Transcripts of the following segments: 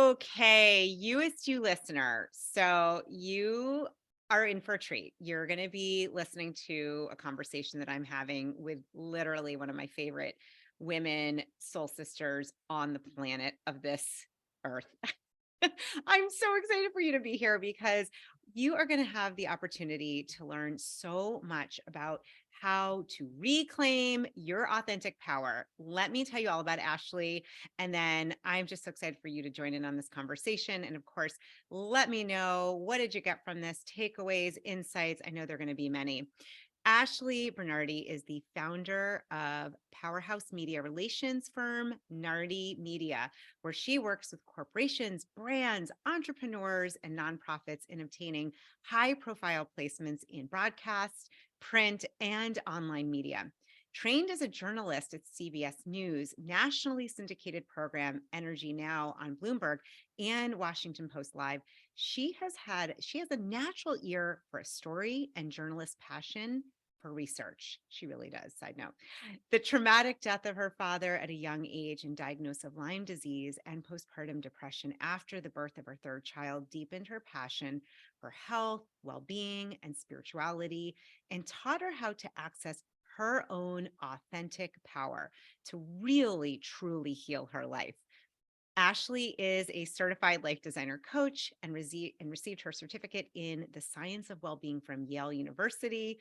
Okay, Youest, you listener. So you are in for a treat. You're going to be listening to a conversation that I'm having with literally one of my favorite women soul sisters on the planet of this earth. I'm so excited for you to be here because you are going to have the opportunity to learn so much about how to reclaim your authentic power. Let me tell you all about Ashley. And then I'm just so excited for you to join in on this conversation. And of course, let me know, what did you get from this? Takeaways, insights. I know there are going to be many. Ashley Bernardi is the founder of powerhouse media relations firm, Nardi Media, where she works with corporations, brands, entrepreneurs, and nonprofits in obtaining high-profile placements in broadcast, print, and online media. Trained as a journalist at CBS News, nationally syndicated program energyNOW on Bloomberg, and Washington Post Live, she has a natural ear for a story and journalist passion for research. She really does. Side note. The traumatic death of her father at a young age and diagnosis of Lyme disease and postpartum depression after the birth of her third child deepened her passion for health, well-being, and spirituality, and taught her how to access her own authentic power to really, truly heal her life. Ashley is a certified life designer coach and received her certificate in the science of well-being from Yale University.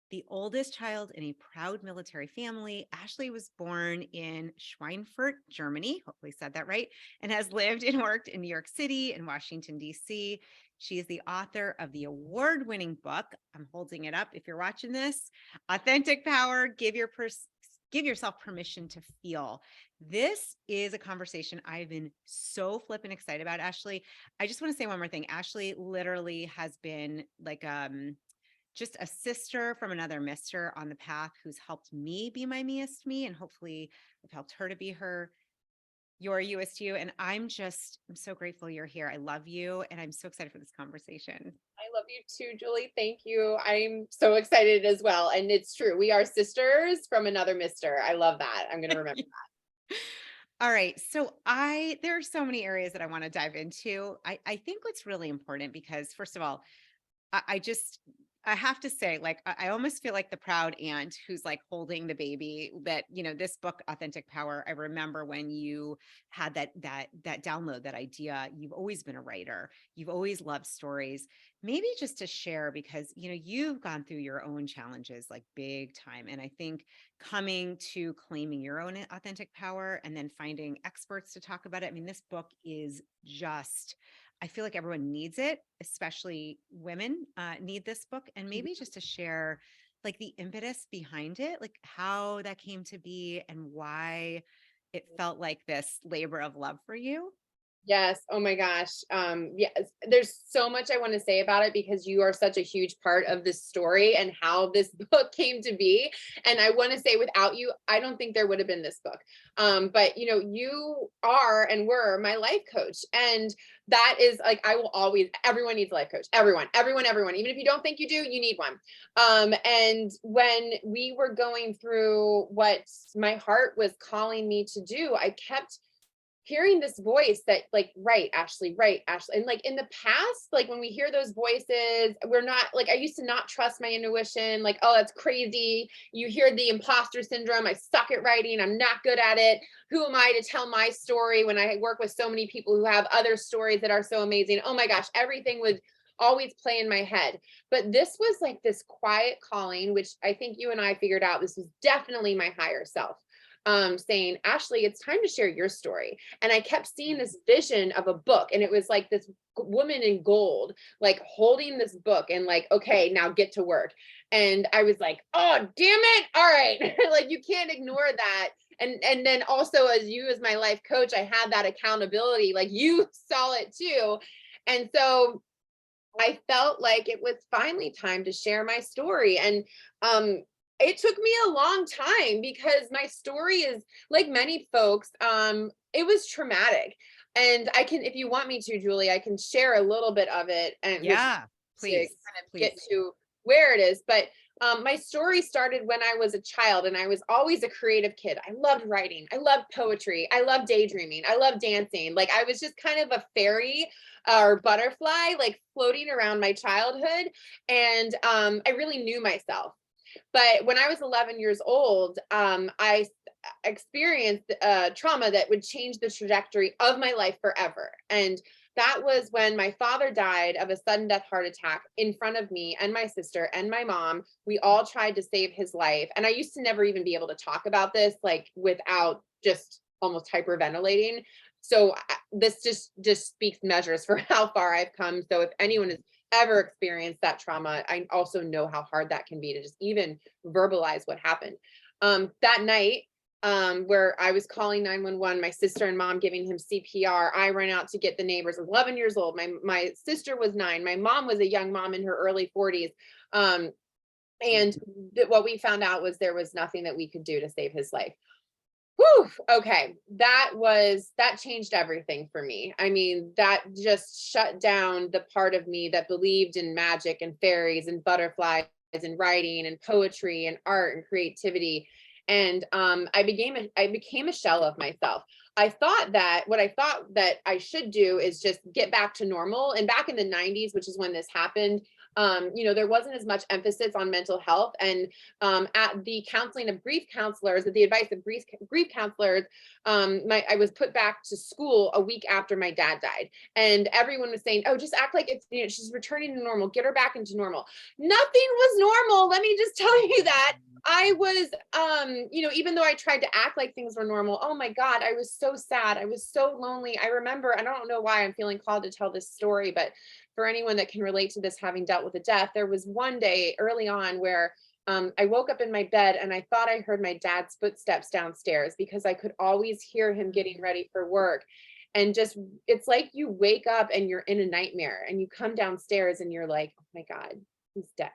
The oldest child in a proud military family, Ashley was born in Schweinfurt, Germany, hopefully said that right, and has lived and worked in New York City and Washington, D.C. She is the author of the award-winning book, I'm holding it up if you're watching this, Authentic Power, Give Yourself Permission to Feel. This is a conversation I've been so flippin' excited about, Ashley. I just want to say one more thing. Ashley literally has been like just a sister from another mister on the path who's helped me be my meest me, and hopefully I've helped her to be your Youest you. And I'm so grateful you're here. I love you, and I'm so excited for this conversation. I love you too, Julie. Thank you. I'm so excited as well. And it's true. We are sisters from another mister. I love that. I'm going to remember that. All right. So there are so many areas that I want to dive into. I think what's really important, because first of all, I have to say, like, I almost feel like the proud aunt who's like holding the baby that, this book, Authentic Power. I remember when you had that download, that idea. You've always been a writer. You've always loved stories. Maybe just to share, because, you've gone through your own challenges, like big time. And I think coming to claiming your own authentic power and then finding experts to talk about it. I mean, this book is I feel like everyone needs it, especially women need this book. And maybe just to share like the impetus behind it, like how that came to be and why it felt like this labor of love for you. Yes. Oh my gosh. Yes. There's so much I want to say about it because you are such a huge part of this story and how this book came to be. And I want to say, without you, I don't think there would have been this book. But you are and were my life coach. And that is like, everyone needs a life coach. Everyone. Even if you don't think you do, you need one. And when we were going through what my heart was calling me to do, I kept hearing this voice that like, right, Ashley. And like in the past, like when we hear those voices, we're not like, I used to not trust my intuition. Like, oh, that's crazy. You hear the imposter syndrome. I suck at writing. I'm not good at it. Who am I to tell my story when I work with so many people who have other stories that are so amazing? Oh my gosh, everything would always play in my head. But this was like this quiet calling, which I think you and I figured out this was definitely my higher self. Saying, Ashley, it's time to share your story. And I kept seeing this vision of a book, and it was like this woman in gold, like holding this book and like, okay, now get to work. And I was like, oh, damn it. All right. Like, you can't ignore that. And then also, as my life coach, I had that accountability, like you saw it too. And so I felt like it was finally time to share my story. And it took me a long time because my story is like many folks, it was traumatic. And I can, if you want me to, Julie, I can share a little bit of it, and Yeah, to kind please, of please. get to where it is. But My story started when I was a child, and I was always a creative kid. I loved writing. I loved poetry. I loved daydreaming. I loved dancing. Like I was just kind of a fairy or butterfly, like floating around my childhood. And I really knew myself. But when I was 11 years old, I experienced trauma that would change the trajectory of my life forever. And that was when my father died of a sudden death heart attack in front of me and my sister and my mom. We all tried to save his life. And I used to never even be able to talk about this, like without just almost hyperventilating. So this just speaks measures for how far I've come. So if anyone has ever experienced that trauma, I also know how hard that can be to just even verbalize what happened. That night, where I was calling 911, my sister and mom giving him CPR. I ran out to get the neighbors. I was 11 years old. My sister was 9. My mom was a young mom in her early 40s. And what we found out was there was nothing that we could do to save his life. Whew, okay, that changed everything for me. I mean, that just shut down the part of me that believed in magic and fairies and butterflies and writing and poetry and art and creativity. And I became a shell of myself. I thought that what I thought that I should do is just get back to normal. And back in the 90s, which is when this happened, there wasn't as much emphasis on mental health. And at the counseling of grief counselors, at the advice of grief counselors, I was put back to school a week after my dad died. And everyone was saying, oh, just act like she's returning to normal, get her back into normal. Nothing was normal. Let me just tell you that. I was, even though I tried to act like things were normal, oh my God, I was so sad. I was so lonely. I remember, I don't know why I'm feeling called to tell this story, but for anyone that can relate to this, having dealt with a death, there was one day early on where I woke up in my bed and I thought I heard my dad's footsteps downstairs because I could always hear him getting ready for work. And just, it's like you wake up and you're in a nightmare and you come downstairs and you're like, oh my God, he's dead.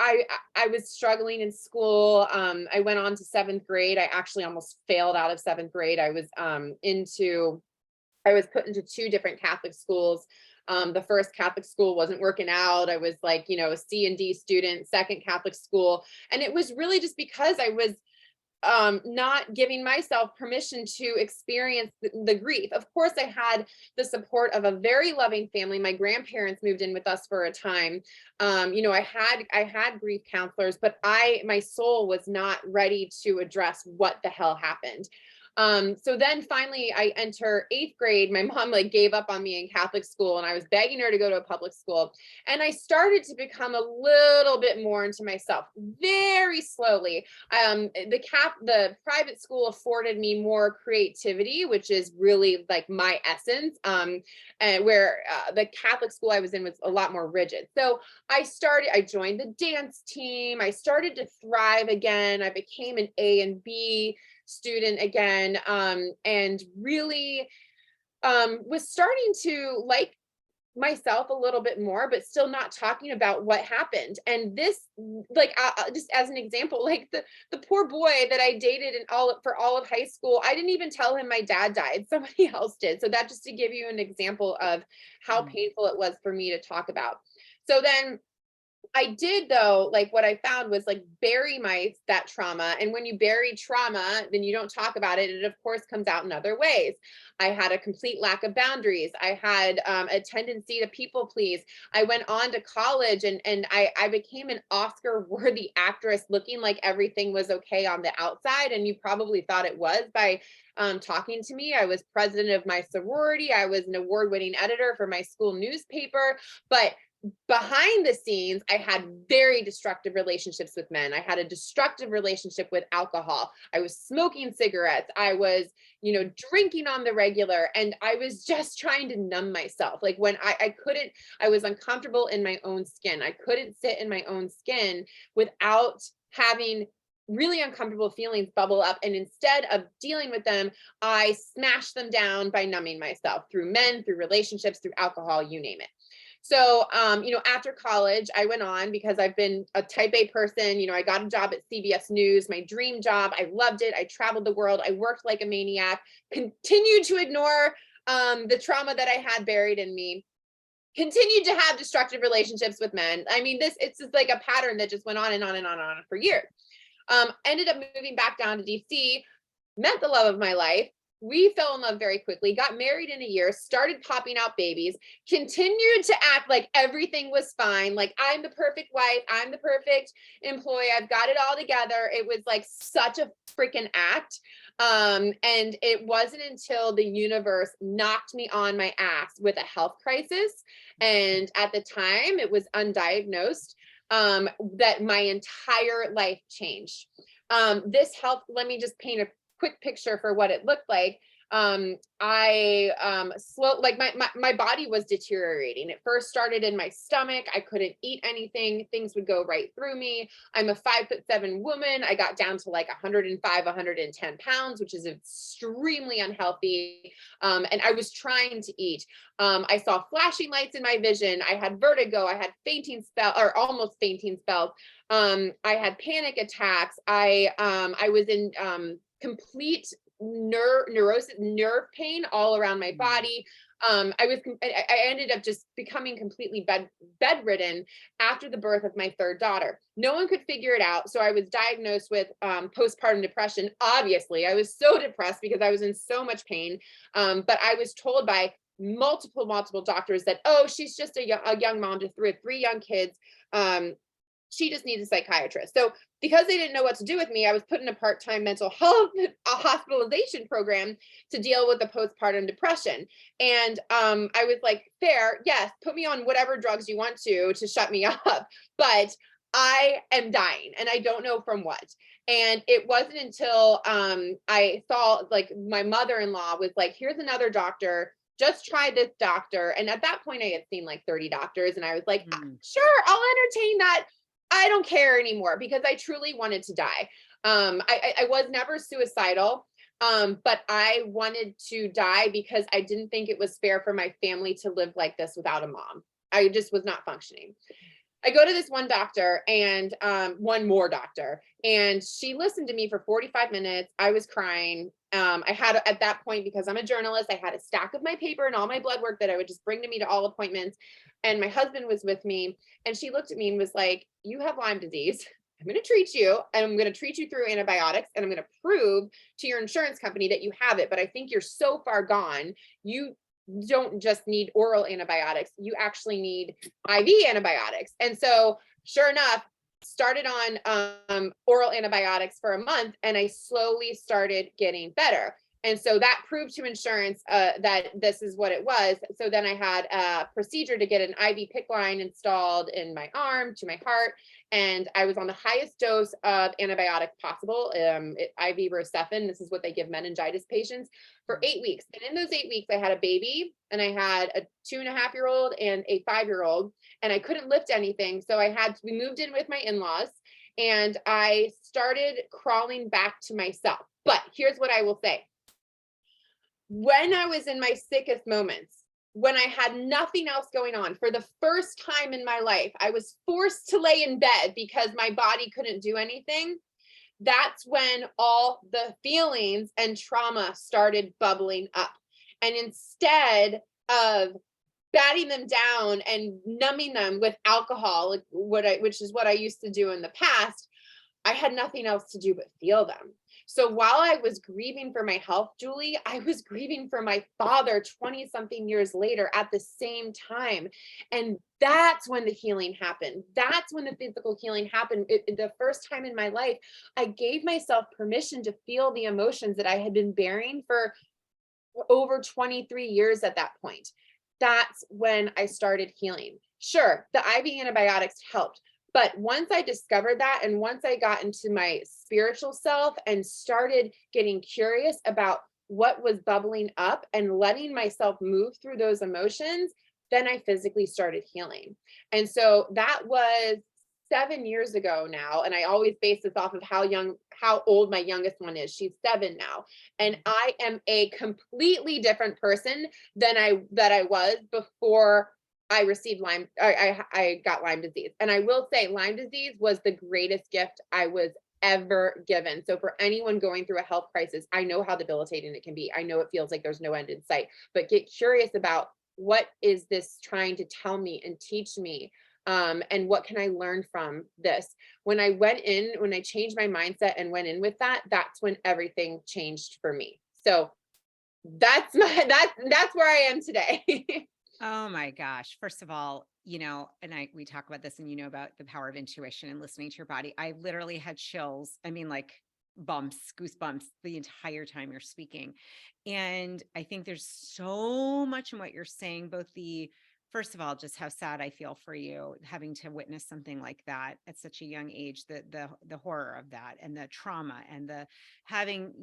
I was struggling in school. I went on to 7th grade. I actually almost failed out of 7th grade. I was put into 2 different Catholic schools. The first Catholic school wasn't working out. I was like, a C and D student, second Catholic school. And it was really just because I was not giving myself permission to experience the grief. Of course, I had the support of a very loving family. My grandparents moved in with us for a time. I had grief counselors, but my soul was not ready to address what the hell happened. So then finally I enter 8th grade. My mom gave up on me in Catholic school and I was begging her to go to a public school. And I started to become a little bit more into myself very slowly. The private school afforded me more creativity, which is really my essence. And where the Catholic school I was in was a lot more rigid. So I joined the dance team. I started to thrive again. I became an A and B student again, and really was starting to like myself a little bit more, but still not talking about what happened. And this, just as an example, the poor boy that I dated for all of high school, I didn't even tell him my dad died. Somebody else did. So that just to give you an example of how painful it was for me to talk about. So then I did though, what I found was bury that trauma. And when you bury trauma, then you don't talk about it. It of course comes out in other ways. I had a complete lack of boundaries. I had a tendency to people please. I went on to college and I became an Oscar worthy actress, looking like everything was okay on the outside. And you probably thought it was by talking to me. I was president of my sorority. I was an award-winning editor for my school newspaper, but behind the scenes, I had very destructive relationships with men. I had a destructive relationship with alcohol. I was smoking cigarettes. I was, drinking on the regular. And I was just trying to numb myself. When I was uncomfortable in my own skin. I couldn't sit in my own skin without having really uncomfortable feelings bubble up. And instead of dealing with them, I smashed them down by numbing myself through men, through relationships, through alcohol, you name it. So, after college, I went on because I've been a type A person. I got a job at CBS News, my dream job. I loved it. I traveled the world. I worked like a maniac, continued to ignore the trauma that I had buried in me. continued to have destructive relationships with men. I mean, it's just like a pattern that just went on and on and on and on for years. Ended up moving back down to DC, met the love of my life. We fell in love very quickly, got married in a year, started popping out babies, continued to act like everything was fine. Like, I'm the perfect wife, I'm the perfect employee, I've got it all together. It was like such a freaking act. And it wasn't until the universe knocked me on my ass with a health crisis. And at the time, it was undiagnosed, that my entire life changed. This health, let me just paint a quick picture for what it looked like. Like my body was deteriorating. It first started in my stomach. I couldn't eat anything. Things would go right through me. I'm a 5'7" woman. I got down to like 105, 110 pounds, which is extremely unhealthy. And I was trying to eat. I saw flashing lights in my vision. I had vertigo. I had fainting spell, or almost fainting spells. I had panic attacks. I was in complete neurosis, nerve pain all around my body. I ended up just becoming completely bedridden after the birth of my third daughter. No one could figure it out. So I was diagnosed with postpartum depression. Obviously, I was so depressed because I was in so much pain. But I was told by multiple doctors that, oh, she's just a young mom to three young kids. She just needs a psychiatrist. So because they didn't know what to do with me, I was put in a part-time mental health hospitalization program to deal with the postpartum depression. And I was like, fair, yes, put me on whatever drugs you want to shut me up, but I am dying and I don't know from what. And it wasn't until I saw, like, my mother-in-law was like, here's another doctor, just try this doctor. And at that point I had seen like 30 doctors and I was like, sure, I'll entertain that. I don't care anymore because I truly wanted to die. I was never suicidal, but I wanted to die because I didn't think it was fair for my family to live like this without a mom. I just was not functioning. I go to this one doctor and one more doctor, and she listened to me for 45 minutes. I was crying. I had, at that point, because I'm a journalist, I had a stack of my paper and all my blood work that I would just bring to me to all appointments. And my husband was with me, and she looked at me and was like, you have Lyme disease. I'm going to treat you, and I'm going to treat you through antibiotics, and I'm going to prove to your insurance company that you have it. But I think you're so far gone. You don't just need oral antibiotics. You actually need IV antibiotics. And so sure enough, started on oral antibiotics for a month, and I slowly started getting better. And so that proved to insurance that this is what it was. So then I had a procedure to get an IV PICC line installed in my arm to my heart. And I was on the highest dose of antibiotic possible, IV Rocephin. This is what they give meningitis patients for 8 weeks. And in those 8 weeks, I had a baby, and I had a 2.5-year-old and a 5-year-old, and I couldn't lift anything. So we moved in with my in-laws, and I started crawling back to myself. But here's what I will say. When I was in my sickest moments, when I had nothing else going on, for the first time in my life, I was forced to lay in bed because my body couldn't do anything. That's when all the feelings and trauma started bubbling up. And instead of batting them down and numbing them with alcohol, which is what I used to do in the past, I had nothing else to do but feel them. So while I was grieving for my health, Julie, I was grieving for my father 20 something years later at the same time. And that's when the healing happened. That's when the physical healing happened. The first time in my life, I gave myself permission to feel the emotions that I had been bearing for over 23 years at that point. That's when I started healing. Sure, the IV antibiotics helped. But once I discovered that, and once I got into my spiritual self and started getting curious about what was bubbling up and letting myself move through those emotions, then I physically started healing. And so that was 7 years ago now. And I always base this off of how old my youngest one is. She's 7 now. And I am a completely different person than I was before I received I got Lyme disease. And I will say Lyme disease was the greatest gift I was ever given. So for anyone going through a health crisis, I know how debilitating it can be. I know it feels like there's no end in sight, but get curious about what is this trying to tell me and teach me? And what can I learn from this? When I changed my mindset and went in with that, that's when everything changed for me. So that's where I am today. Oh my gosh. First of all, and we talk about this and about the power of intuition and listening to your body. I literally had chills. I mean, like bumps, goosebumps the entire time you're speaking. And I think there's so much in what you're saying, both first of all, just how sad I feel for you having to witness something like that at such a young age, the horror of that and the trauma and the having,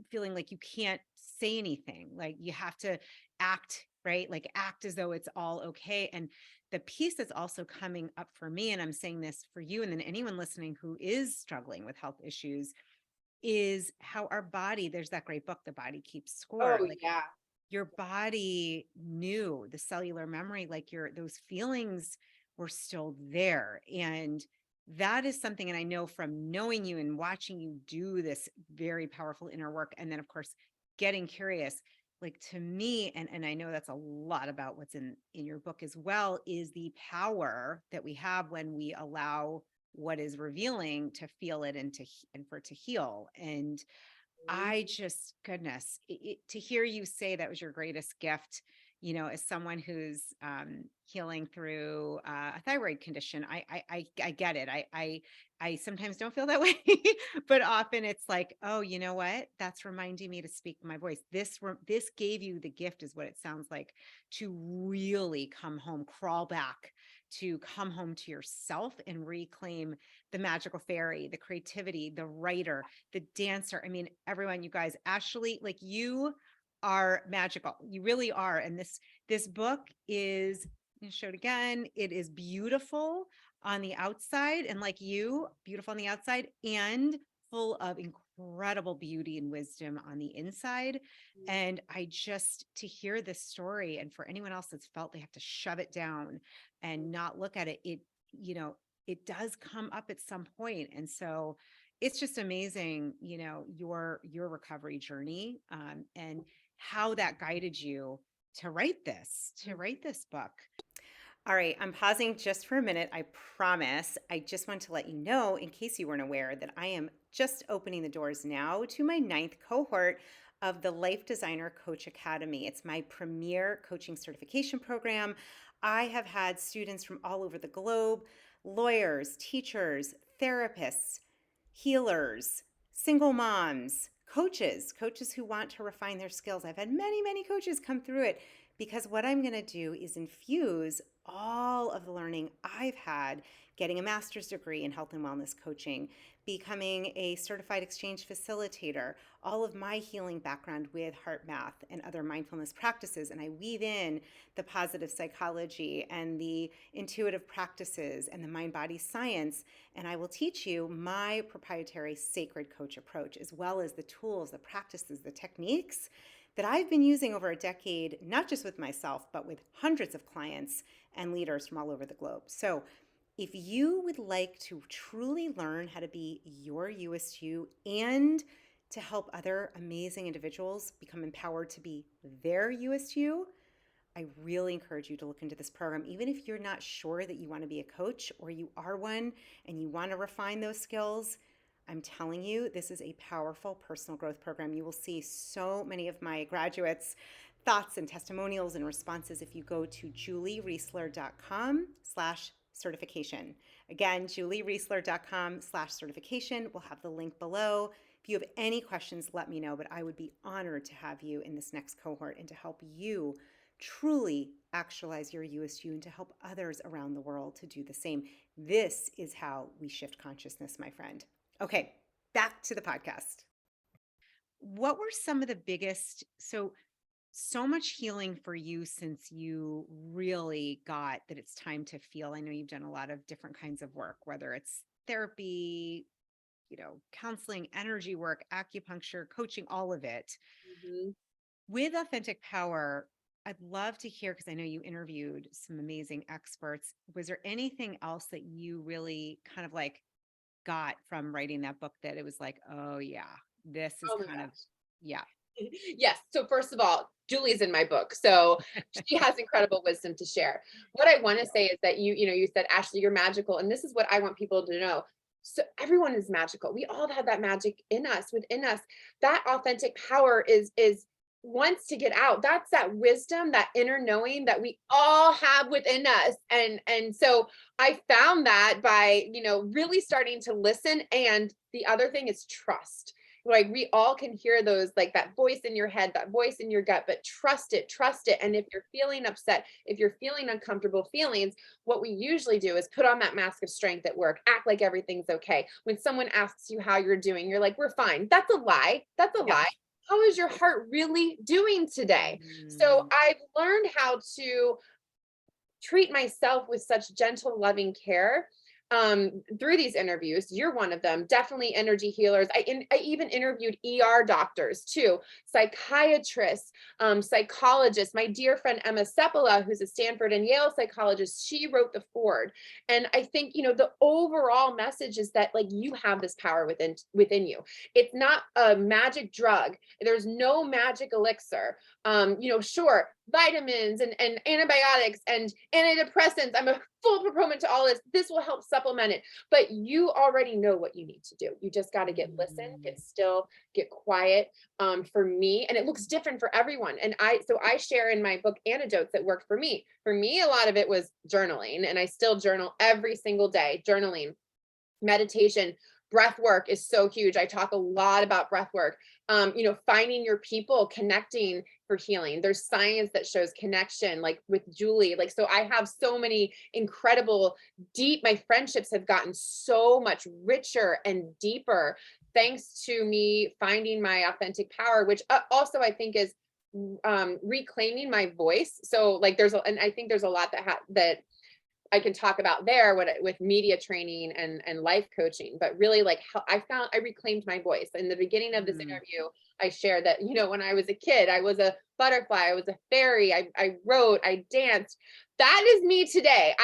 feeling like you can't say anything, like you have to act, right? Like act as though it's all okay. And the piece that's also coming up for me, and I'm saying this for you and then anyone listening who is struggling with health issues, is how our body, there's that great book, The Body Keeps Score. Oh Like yeah. your body knew the cellular memory, like those feelings were still there. And that is something, and I know from knowing you and watching you do this very powerful inner work, and then of course getting curious, like to me, and I know that's a lot about what's in your book as well, is the power that we have when we allow what is revealing to feel it and for it to heal. And I just, goodness, to hear you say that was your greatest gift, as someone who's healing through a thyroid condition, I get it. I sometimes don't feel that way, but often it's like, oh, you know what? That's reminding me to speak my voice. This gave you the gift, is what it sounds like, to really come home, crawl back, to come home to yourself and reclaim the magical fairy, the creativity, the writer, the dancer. I mean, everyone, you guys, Ashley, like you are magical. You really are. And this book is, I'm gonna show it again. It is beautiful on the outside, and like you, beautiful on the outside and full of incredible beauty and wisdom on the inside. And I just, to hear this story, and for anyone else that's felt they have to shove it down and not look at it, it does come up at some point. And so it's just amazing, your recovery journey, and how that guided you to write this book. All right, I'm pausing just for a minute. I promise. I just want to let you know, in case you weren't aware, that I am just opening the doors now to my 9th cohort of the Life Designer Coach Academy. It's my premier coaching certification program. I have had students from all over the globe, lawyers, teachers, therapists, healers, single moms, coaches who want to refine their skills. I've had many, many coaches come through it, because what I'm going to do is infuse all of the learning I've had getting a master's degree in health and wellness coaching, becoming a certified exchange facilitator, all of my healing background with heart math and other mindfulness practices. And I weave in the positive psychology and the intuitive practices and the mind body science. And I will teach you my proprietary sacred coach approach, as well as the tools, the practices, the techniques that I've been using over a decade, not just with myself, but with hundreds of clients and leaders from all over the globe. So if you would like to truly learn how to be your Youest you, and to help other amazing individuals become empowered to be their Youest you, I really encourage you to look into this program. Even if you're not sure that you want to be a coach, or you are one and you want to refine those skills, I'm telling you, this is a powerful personal growth program. You will see so many of my graduates' thoughts and testimonials and responses if you go to juliereisler.com/certification. Again, juliereisler.com/certification. We'll have the link below. If you have any questions, let me know, but I would be honored to have you in this next cohort and to help you truly actualize your Youest you, and to help others around the world to do the same. This is how we shift consciousness, my friend. Okay, back to the podcast. What were some of the biggest, so much healing for you since you really got that it's time to feel? I know you've done a lot of different kinds of work, whether it's therapy, counseling, energy work, acupuncture, coaching, all of it. Mhm. With Authentic Power, I'd love to hear, because I know you interviewed some amazing experts. Was there anything else that you really kind of like got from writing that book, that it was like, oh yeah, this is Oh my kind of, gosh. yeah. Yes. So first of all, Julie's in my book, so she has incredible wisdom to share. What I want to say is that you said, Ashley, you're magical, and this is what I want people to know. So everyone is magical. We all have that magic in us, within us. That authentic power is wants to get out. That's that wisdom, that inner knowing that we all have within us. And so I found that by, really starting to listen. And the other thing is trust. Like we all can hear those, like that voice in your head, that voice in your gut, but trust it, trust it. And if you're feeling upset, if you're feeling uncomfortable feelings, what we usually do is put on that mask of strength at work, act like everything's okay. When someone asks you how you're doing, you're like, we're fine. That's a lie. That's a Yeah. lie. How is your heart really doing today? So Mm. I've learned how to treat myself with such gentle, loving care through these interviews. You're one of them. Definitely energy healers. I even interviewed ER doctors too, psychiatrists, psychologists. My dear friend Emma Sepola, who's a Stanford and Yale psychologist, she wrote the Ford. And I think the overall message is that like you have this power within you. It's not a magic drug. There's no magic elixir. Sure, vitamins and antibiotics and antidepressants. I'm a full proponent to all this. This will help supplement it, but you already know what you need to do. You just got to listen, get still, get quiet. For me, and it looks different for everyone. And I share in my book anecdotes that worked for me. For me, a lot of it was journaling, and I still journal every single day. Journaling, meditation, breath work is so huge. I talk a lot about breath work. Finding your people, connecting for healing. There's science that shows connection, like with Julie. Like, so I have so many incredible, my friendships have gotten so much richer and deeper thanks to me finding my authentic power, which also I think is reclaiming my voice. So like and I think there's a lot that I can talk about there with media training and life coaching, but really like how I reclaimed my voice. In the beginning of this interview, I shared that, when I was a kid, I was a butterfly, I was a fairy, I wrote, I danced. That is me today.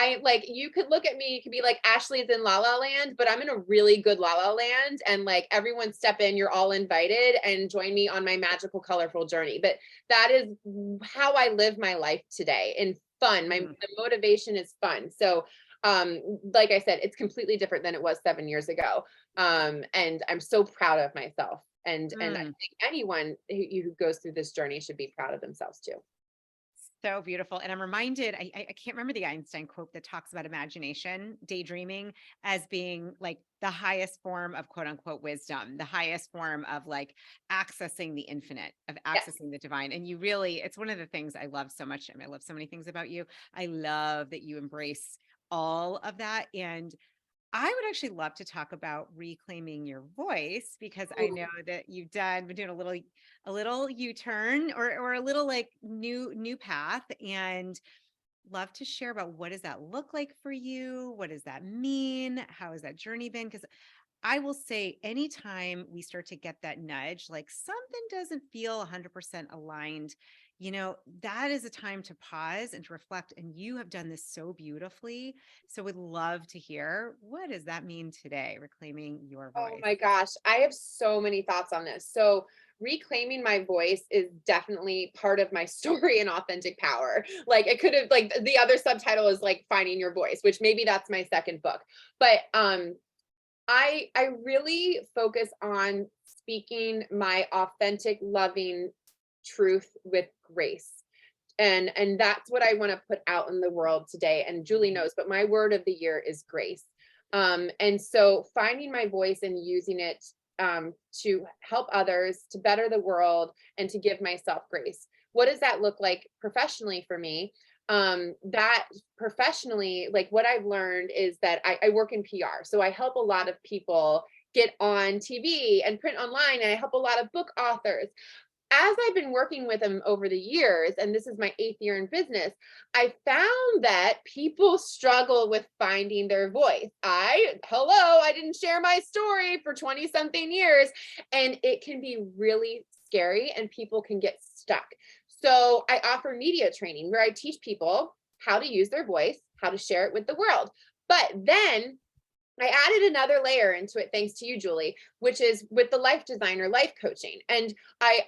You could look at me, you could be like, Ashley is in La La Land, but I'm in a really good La La Land. And like everyone step in, you're all invited and join me on my magical, colorful journey. But that is how I live my life today, in fun. The motivation is fun. So like I said, it's completely different than it was 7 years ago. And I'm so proud of myself. And I think anyone who goes through this journey should be proud of themselves too. So beautiful. And I'm reminded, I can't remember the Einstein quote that talks about imagination, daydreaming as being like the highest form of quote unquote wisdom, the highest form of like accessing the infinite, of accessing the divine. And you really, it's one of the things I love so much. I mean, I love so many things about you. I love that you embrace all of that. And I would actually love to talk about reclaiming your voice, because I know that you've been doing a little U-turn or a little like new path, and love to share about what does that look like for you? What does that mean? How has that journey been? Because I will say anytime we start to get that nudge, like something doesn't feel 100% aligned, that is a time to pause and to reflect. And you have done this so beautifully. So would love to hear, what does that mean today, reclaiming your Oh voice? my gosh, I have so many thoughts on this. So reclaiming my voice is definitely part of my story and authentic power. Like it could have, like the other subtitle is like finding your voice, which maybe that's my second book. But I really focus on speaking my authentic, loving truth with grace. And that's what I want to put out in the world today. And Julie knows, but my word of the year is grace. And so finding my voice and using it to help others, to better the world, and to give myself grace. What does that look like professionally for me? That professionally, like what I've learned is that I work in PR. So I help a lot of people get on TV and print online, and I help a lot of book authors. As I've been working with them over the years, and this is my 8th year in business, I found that people struggle with finding their voice. I didn't share my story for 20 something years, and it can be really scary and people can get stuck. So I offer media training where I teach people how to use their voice, how to share it with the world. But then I added another layer into it, thanks to you, Julie, which is with the life designer, life coaching. And I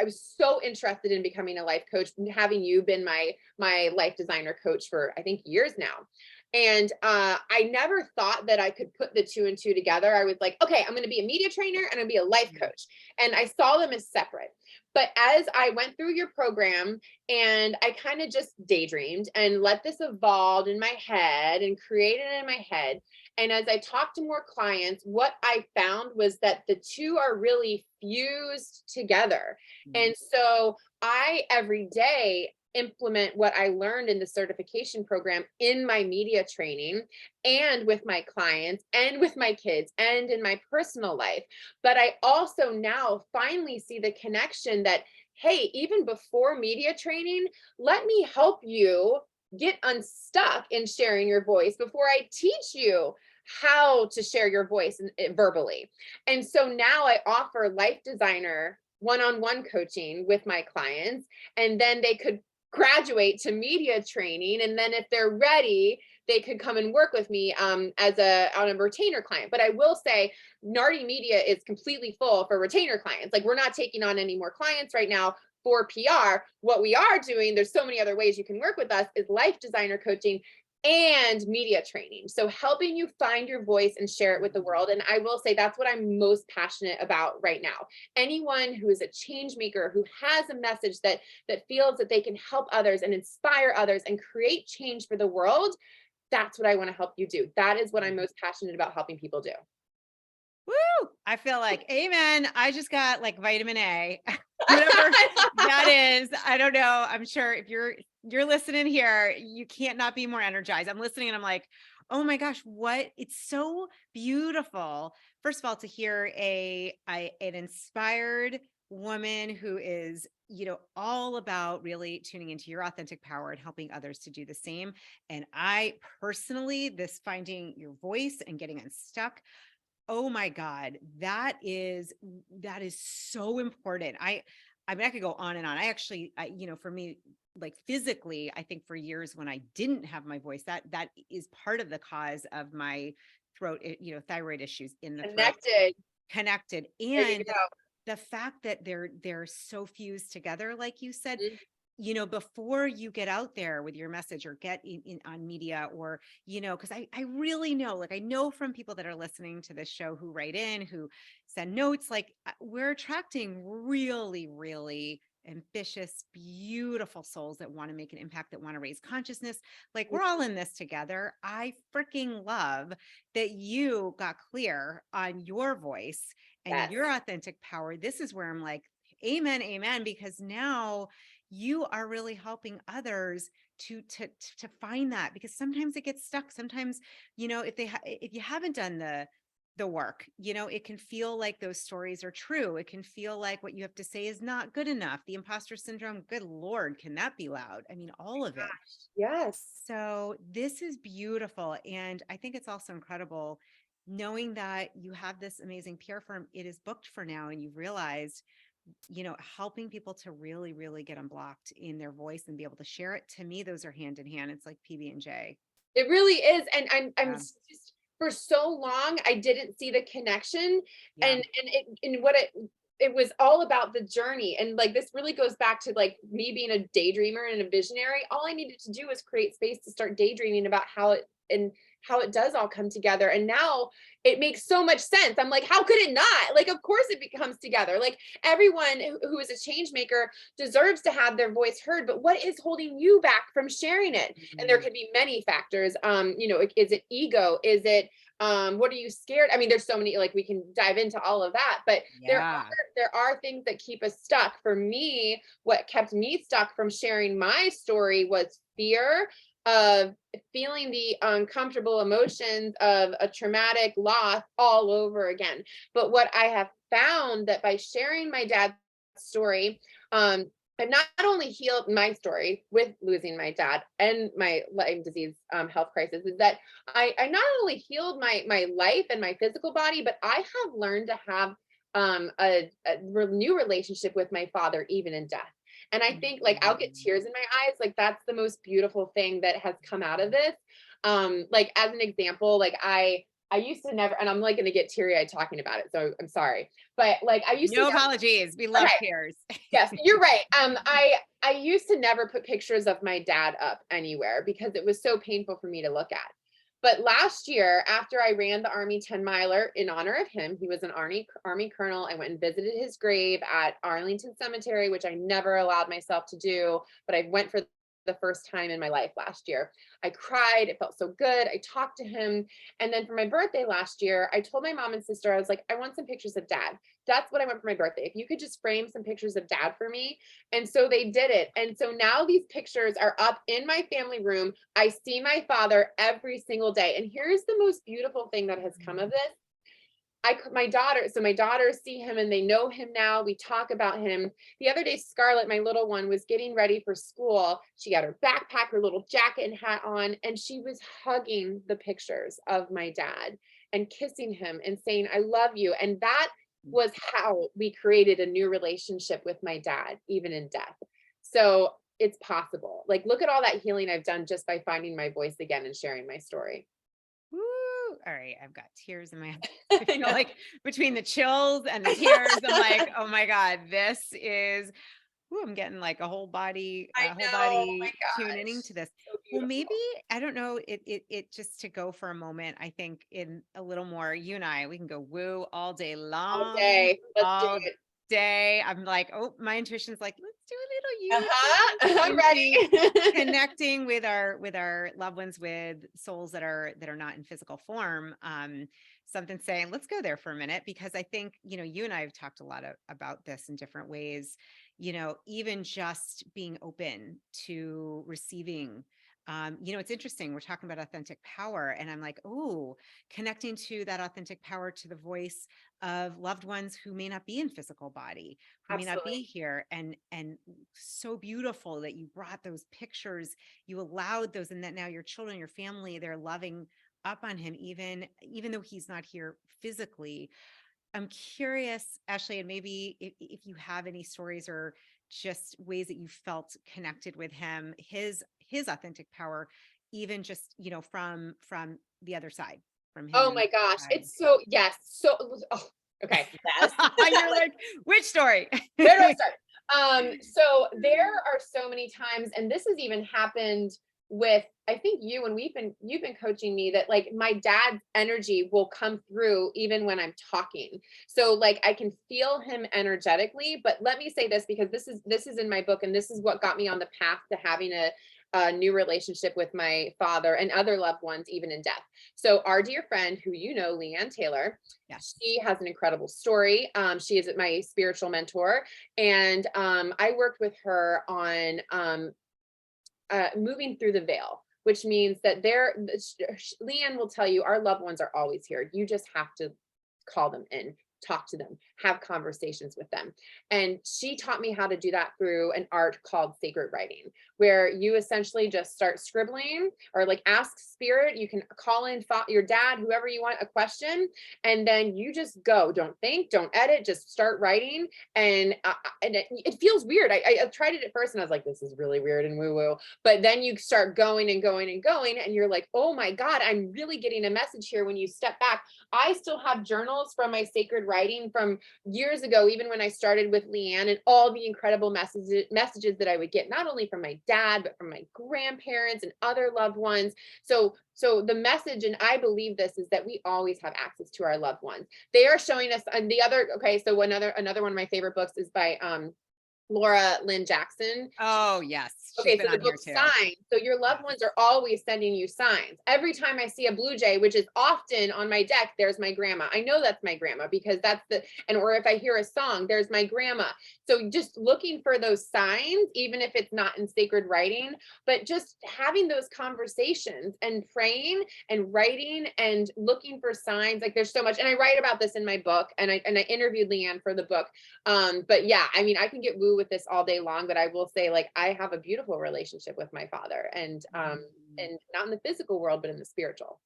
was so interested in becoming a life coach, having you been my life designer coach for, I think, years now. And I never thought that I could put the two and two together. I was like, okay, I'm going to be a media trainer and I'm going to be a life coach. And I saw them as separate. But as I went through your program and I kind of just daydreamed and let this evolve in my head and create it in my head. And as I talked to more clients, what I found was that the two are really fused together. And so I every day implement what I learned in the certification program in my media training and with my clients and with my kids and in my personal life. But I also now finally see the connection that, hey, even before media training, let me help you get unstuck in sharing your voice before I teach you how to share your voice verbally. And so now I offer life designer one-on-one coaching with my clients, and then they could graduate to media training. And then if they're ready, they could come and work with me on a retainer client. But I will say Nardi Media is completely full for retainer clients. Like, we're not taking on any more clients right now for PR. What we are doing, there's so many other ways you can work with us, is life designer coaching and media training. So helping you find your voice and share it with the world. And I will say that's what I'm most passionate about right now. Anyone who is a change maker, who has a message that feels that they can help others and inspire others and create change for the world, that's what I want to help you do. That is what I'm most passionate about helping people do. Woo! I feel like, amen. I just got like vitamin A. Whatever that is. I don't know. I'm sure if you're listening here, you can't not be more energized. I'm listening and I'm like, oh my gosh, what? It's so beautiful. First of all, to hear an inspired woman who is, all about really tuning into your authentic power and helping others to do the same. And I personally, this finding your voice and getting unstuck, oh my God, that is so important. I mean, I could go on and on. For me, like physically, I think for years when I didn't have my voice, that is part of the cause of my throat, thyroid issues in the throat. Connected. And the fact that they're so fused together, like you said, before you get out there with your message or get in on media, or, because I really know, like, I know from people that are listening to this show who write in, who send notes, like, we're attracting really, really ambitious, beautiful souls that want to make an impact, that want to raise consciousness. Like, we're all in this together. I freaking love that you got clear on your voice and your authentic power. This is where I'm like, amen, amen, because now you are really helping others to find that, because sometimes it gets stuck. Sometimes, if you haven't done the work, it can feel like those stories are true. It can feel like what you have to say is not good enough. The imposter syndrome, good Lord, can that be loud? I mean, all of it. Yes. So this is beautiful. And I think it's also incredible knowing that you have this amazing PR firm. It is booked for now, and you've realized, helping people to really, really get unblocked in their voice and be able to share it. To me, those are hand in hand. It's like PB&J. It really is. And I'm just, for so long, I didn't see the connection, and what it was all about the journey. And like, this really goes back to like me being a daydreamer and a visionary. All I needed to do was create space to start daydreaming about how it does all come together. And now it makes so much sense. I'm like, how could it not? Like, of course it comes together. Like, everyone who is a change maker deserves to have their voice heard, but what is holding you back from sharing it? And there could be many factors. Is it ego? Is it, what are you scared? I mean, there's so many, like, we can dive into all of that, but there are things that keep us stuck. For me, what kept me stuck from sharing my story was fear of feeling the uncomfortable emotions of a traumatic loss all over again. But what I have found, that by sharing my dad's story, I've not only healed my story with losing my dad and my Lyme disease health crisis, is that I not only healed my life and my physical body, but I have learned to have a new relationship with my father, even in death. And I think, like, I'll get tears in my eyes. Like, that's the most beautiful thing that has come out of this. Like as an example, like I used to never, and I'm like going to get teary eyed talking about it. So I'm sorry, but like I used to No never, apologies. We love okay, tears. yes, you're right. I used to never put pictures of my dad up anywhere because it was so painful for me to look at. But last year, after I ran the Army 10 miler in honor of him, he was an Army colonel. I went and visited his grave at Arlington Cemetery, which I never allowed myself to do, but I went for the first time in my life last year. I cried. It felt so good. I talked to him. And then for my birthday last year, I told my mom and sister, I was like, I want some pictures of dad. That's what I want for my birthday. If you could just frame some pictures of dad for me. And so they did it. And so now these pictures are up in my family room. I see my father every single day. And here's the most beautiful thing that has come of this. My daughters see him and they know him now. We talk about him. The other day, Scarlett, my little one, was getting ready for school. She got her backpack, her little jacket and hat on, and she was hugging the pictures of my dad and kissing him and saying, I love you. And that was how we created a new relationship with my dad, even in death. So it's possible. Like, look at all that healing I've done just by finding my voice again and sharing my story. Woo. All right. I've got tears in my eyes. I I feel know. like between the chills and the tears, I'm like, oh my God, this is, ooh, I'm getting like a whole body, I know. Oh my tuning gosh. into this. So Well, maybe, beautiful. I don't know, it just to go for a moment, I think in a little more, you and I, we can go woo all day All long, day. Let's do all it. day. I'm like, oh, my intuition's like, let's do a little you Uh-huh. I'm into ready. connecting with our loved ones, with souls that are not in physical form. Something saying, let's go there for a minute, because I think, you and I have talked a lot about this in different ways, even just being open to receiving. It's interesting. We're talking about authentic power, and I'm like, oh, connecting to that authentic power, to the voice of loved ones who may not be in physical body, who may not be Absolutely. here. And so beautiful that you brought those pictures, you allowed those, and that now your children, your family, they're loving up on him, even though he's not here physically. I'm curious, Ashley, and maybe if you have any stories or just ways that you felt connected with him, his authentic power, even just, from the other side, from Oh him. my gosh. It's so, yes. So, oh, okay. Yes. You're Like, like, which story? where do I start? So there are so many times, and this has even happened with, I think you, and you've been coaching me, that like my dad's energy will come through even when I'm talking. So like I can feel him energetically. But let me say this, because this is in my book, and this is what got me on the path to having a new relationship with my father and other loved ones, even in death. So our dear friend, who Leanne Taylor, Yes. she has an incredible story. She is my spiritual mentor, and I worked with her on moving through the veil, which means that Leanne will tell you, our loved ones are always here. You just have to call them in, talk to them, have conversations with them. And she taught me how to do that through an art called sacred writing, where you essentially just start scribbling, or like ask spirit. You can call in your dad, whoever you want, a question, and then you just go. Don't think, don't edit, just start writing. And it feels weird. I tried it at first and I was like, this is really weird and woo woo. But then you start going and going and going, and you're like, oh my God, I'm really getting a message here. When you step back, I still have journals from my sacred writing from years ago, even when I started with Leanne, and all the incredible messages that I would get, not only from my dad, but from my grandparents and other loved ones. So the message, and I believe this, is that we always have access to our loved ones. They are showing us, and so another one of my favorite books is by Laura Lynn Jackson. Oh, yes. She's Okay, been so the on here book too. Signs. So your loved Yes. ones are always sending you signs. Every time I see a blue jay, which is often on my deck, there's my grandma. I know that's my grandma, because or if I hear a song, there's my grandma. So just looking for those signs, even if it's not in sacred writing, but just having those conversations and praying and writing and looking for signs. Like there's so much, and I write about this in my book, and I interviewed Leanne for the book. But yeah, I mean, I can get woo with this all day long, but I will say, like, I have a beautiful relationship with my father, and not in the physical world, but in the spiritual.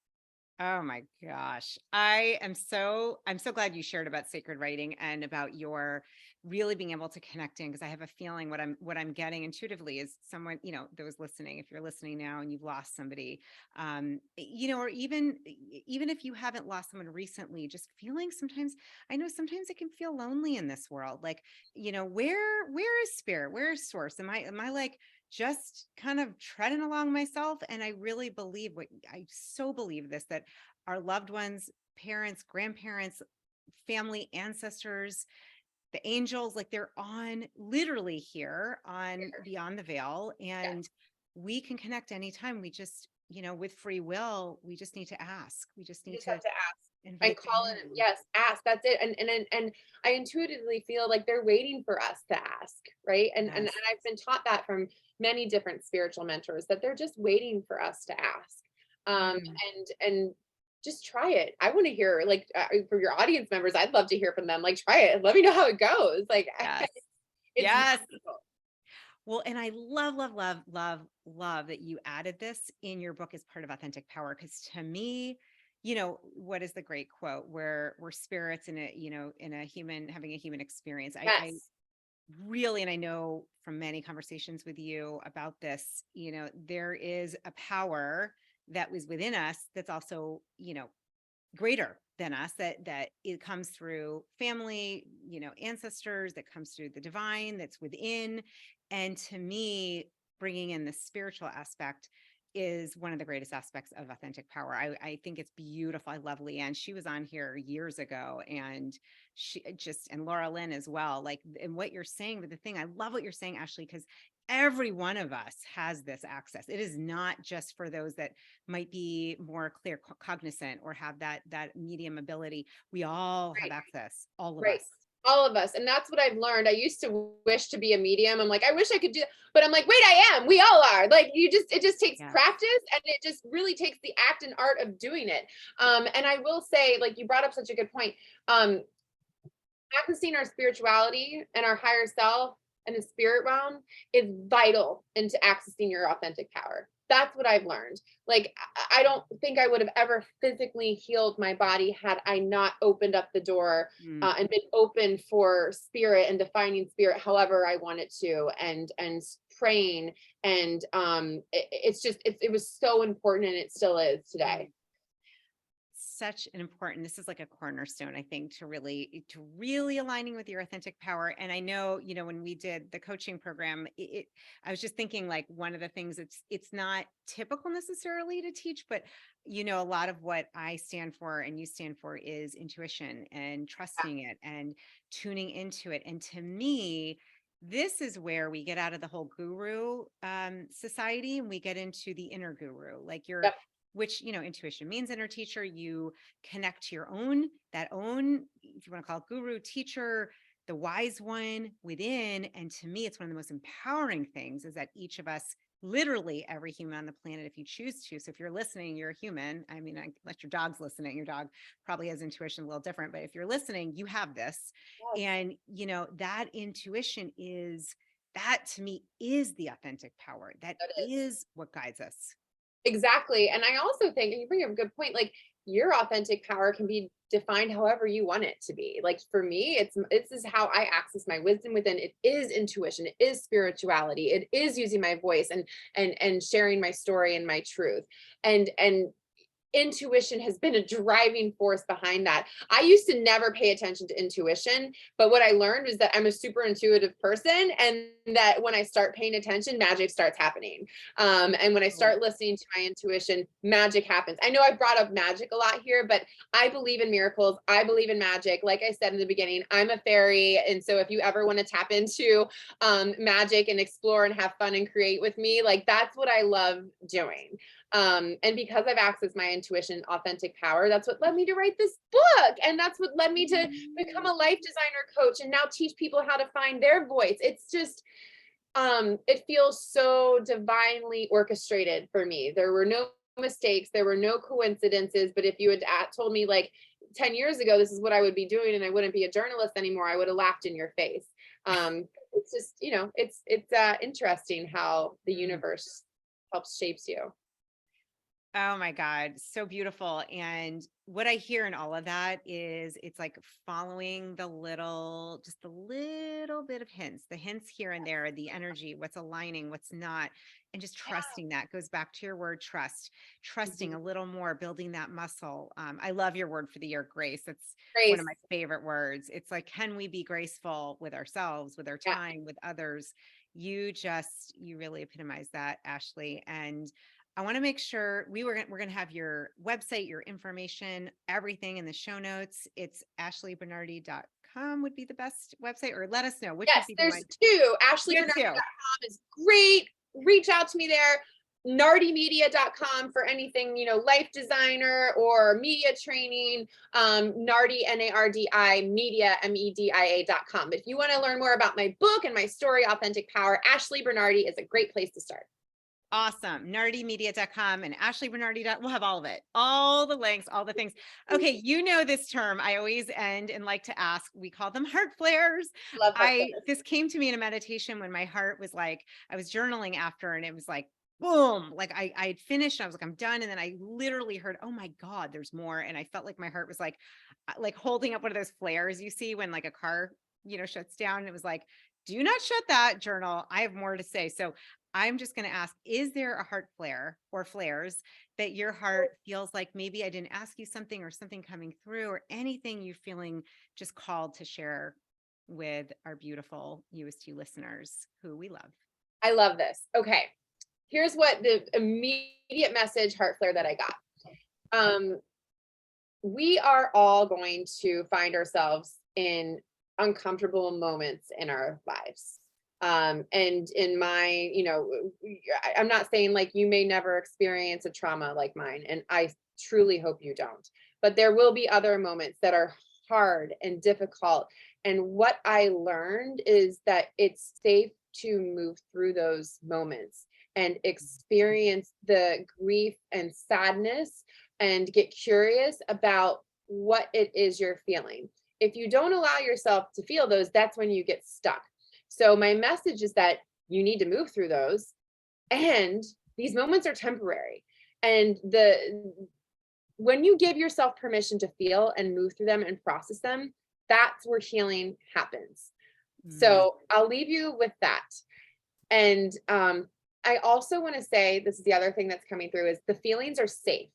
Oh my gosh. I'm so glad you shared about sacred writing and about your really being able to connect in, because I have a feeling what I'm getting intuitively is someone, those listening, if you're listening now and you've lost somebody, or even if you haven't lost someone recently, just feeling sometimes, I know sometimes it can feel lonely in this world. Like, where is spirit? Where is source? Am I like just kind of treading along myself? And I really believe I so believe this, that our loved ones, parents, grandparents, family, ancestors, the angels, like they're on literally here on Beyond the Veil, and we can connect anytime. We just, with free will, we just need to ask. We just You need just to have to ask and invite them call it. in. Yes, ask. That's it. And I intuitively feel like they're waiting for us to ask, right? And Yes. I've been taught that from many different spiritual mentors, that they're just waiting for us to ask. Mm. And just try it. I want to hear, like, for your audience members, I'd love to hear from them. Like, try it. Let me know how it goes. Like, Yes. it's Yes. magical. Well, and I love, love, love, love, love that you added this in your book as part of Authentic Power. Because to me, what is the great quote where we're spirits in in a human, having a human experience. I Yes. really, and I know from many conversations with you about this, there is a power that was within us that's also, greater than us, that it comes through family, ancestors, that comes through the divine that's within. And to me, bringing in the spiritual aspect is one of the greatest aspects of authentic power. I think it's beautiful. I love Leanne. She was on here years ago, and and Laura Lynn as well. Like, and what you're saying, but the thing, I love what you're saying, Ashley, because every one of us has this access. It is not just for those that might be more clear cognizant or have that medium ability. We all have Right. access, all of Right. us. All of us. And that's what I've learned. I used to wish to be a medium. I'm like, I wish I could do that. But I'm like, wait, I am. We all are. Like, it just takes Yes. practice, and it just really takes the act and art of doing it. And I will say, like, you brought up such a good point. Um, Accessing our spirituality and our higher self and the spirit realm is vital into accessing your authentic power. That's what I've learned. Like, I don't think I would have ever physically healed my body had I not opened up the door, Mm. and been open for spirit and defining spirit however I wanted to, and praying. And it was so important, and it still is today. Such an important, this is like a cornerstone, I think, to really aligning with your authentic power. And I know, when we did the coaching program, I was just thinking, like, one of the things, it's not typical necessarily to teach, but a lot of what I stand for and you stand for is intuition and trusting it and tuning into it. And to me, this is where we get out of the whole guru society, and we get into the inner guru, like Yep. which, intuition means inner teacher. You connect to your own, if you want to call it guru, teacher, the wise one within. And to me, it's one of the most empowering things, is that each of us, literally every human on the planet, if you choose to. So if you're listening, you're a human. I mean, unless your dog's listening, your dog probably has intuition a little different, but if you're listening, you have this. Yes. And, that intuition that to me is the authentic power. That That is. is what guides us. Exactly. And I also think, and you bring up a good point, like, your authentic power can be defined however you want it to be. Like, for me, this is how I access my wisdom within. It is intuition, it is spirituality, it is using my voice and sharing my story and my truth. And intuition has been a driving force behind that. I used to never pay attention to intuition, but what I learned was that I'm a super intuitive person, and that when I start paying attention, magic starts happening. And when I start listening to my intuition, magic happens. I know I brought up magic a lot here, but I believe in miracles. I believe in magic. Like I said in the beginning, I'm a fairy. And so if you ever want to tap into magic and explore and have fun and create with me, like, that's what I love doing. And because I've accessed my intuition, authentic power, that's what led me to write this book. And that's what led me to become a life designer coach and now teach people how to find their voice. It's just, it feels so divinely orchestrated for me. There were no mistakes, there were no coincidences. But if you had told me, like, 10 years ago, this is what I would be doing, and I wouldn't be a journalist anymore, I would have laughed in your face. It's just, it's interesting how the Mm. universe helps shapes you. Oh my God, so beautiful. And what I hear in all of that is it's like following just the little bit of hints, the hints here and there, the energy, what's aligning, what's not, and just trusting that goes back to your word, trust, trusting Mhm. a little more, building that muscle. I love your word for the year, grace. It's one of Grace. my favorite words. It's like, can we be graceful with ourselves, with our Yeah. time, with others? You really epitomize that, Ashley. And I want to make sure we're going to have your website, your information, everything in the show notes. It's ashleybernardi.com would be the best website, or let us know which would Yes, be the there's one. two. You have two. AshleyBernardi.com is great. Reach out to me there. NardiMedia.com for anything, life designer or media training. Nardi, Nardi media, media.com. If you want to learn more about my book and my story, Authentic Power, Ashley Bernardi is a great place to start. Awesome. NardiMedia.com and Ashley Bernardi. We'll have all of it, all the links, all the things. Okay. You know this term. I always end and like to ask, we call them heart flares. Love heart This came to me in a meditation when my heart was like, I was journaling after and it was like, boom, like I'd finished. I was like, I'm done. And then I literally heard, oh my God, there's more. And I felt like my heart was like holding up one of those flares you see when like a car, shuts down. And it was like, do not shut that journal. I have more to say. So I'm just going to ask, is there a heart flare or flares that your heart feels like maybe I didn't ask you something or something coming through or anything you're feeling just called to share with our beautiful Youest listeners who we love? I love this. Okay. Here's what the immediate message heart flare that I got. We are all going to find ourselves in uncomfortable moments in our lives. And in my, I'm not saying like you may never experience a trauma like mine, and I truly hope you don't, but there will be other moments that are hard and difficult. And what I learned is that it's safe to move through those moments and experience the grief and sadness and get curious about what it is you're feeling. If you don't allow yourself to feel those, that's when you get stuck. So my message is that you need to move through those, and these moments are temporary. And when you give yourself permission to feel and move through them and process them, that's where healing happens. Mm, So I'll leave you with that. And I also want to say, this is the other thing that's coming through, is the feelings are safe,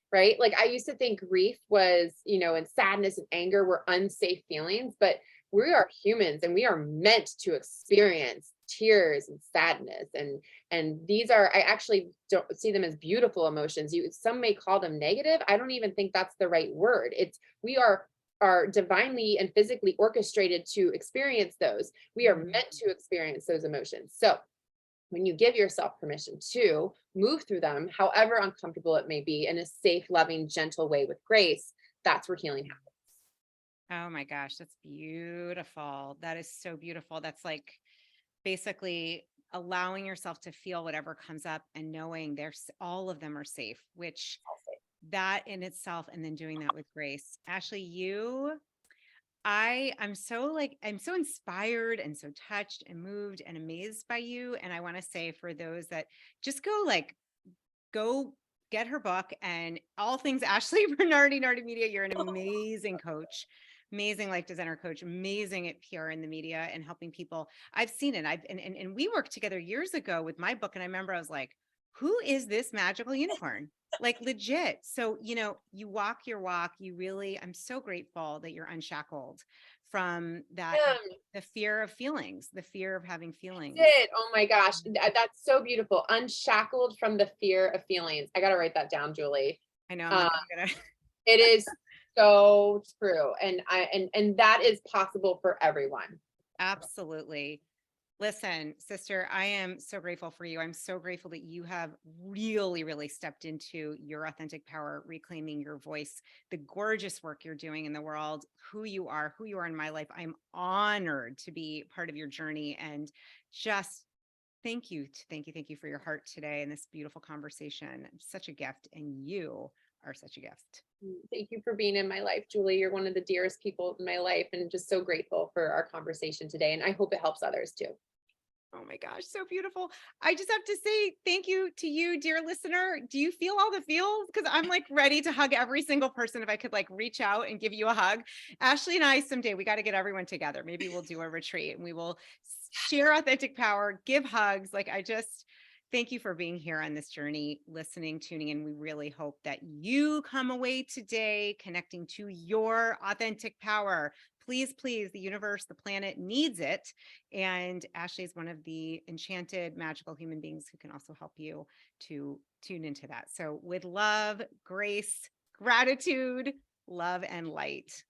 right? Like I used to think grief was, and sadness and anger were unsafe feelings, but we are humans and we are meant to experience tears and sadness. And these are, I actually don't see them as beautiful emotions. Some may call them negative. I don't even think that's the right word. We are divinely and physically orchestrated to experience those. We are mm. meant to experience those emotions. So when you give yourself permission to move through them, however uncomfortable it may be, in a safe, loving, gentle way with grace, that's where healing happens. Oh my gosh, that's beautiful. That is so beautiful. That's like basically allowing yourself to feel whatever comes up and knowing there's all of them are safe, which that in itself, and then doing that with grace. Ashley, I'm so inspired and so touched and moved and amazed by you. And I want to say for those that just go get her book and all things Ashley Bernardi, Nardi Media. You're an amazing coach, amazing life designer coach, amazing at PR in the media and helping people. I've seen it. And we worked together years ago with my book. And I remember I was like, who is this magical unicorn? Like legit. So, you walk your walk. I'm so grateful that you're unshackled from that, Yeah, the fear of feelings, the fear of having feelings. it. Oh my gosh, that's so beautiful. Unshackled from the fear of feelings. I got to write that down, Julie. I know Uh, I'm gonna it is so true, and that is possible for everyone. absolutely. Listen, sister, I am so grateful for you. I'm so grateful that you have really, really stepped into your authentic power, reclaiming your voice, the gorgeous work you're doing in the world, who you are in my life. I'm honored to be part of your journey and just thank you for your heart today and this beautiful conversation. Such a gift, and you are such a gift. Thank you for being in my life, Julie. You're one of the dearest people in my life, and just so grateful for our conversation today. And I hope it helps others too. Oh my gosh, so beautiful. I just have to say thank you to you, dear listener. Do you feel all the feels? Because I'm like ready to hug every single person if I could like reach out and give you a hug. Ashley and I, someday we got to get everyone together. Maybe we'll do a retreat and we will share authentic power, give hugs. Like I just thank you for being here on this journey, listening, tuning in. We really hope that you come away today connecting to your authentic power. Please, please, the universe, the planet needs it. And Ashley is one of the enchanted, magical human beings who can also help you to tune into that. So, with love, grace, gratitude, love, and light.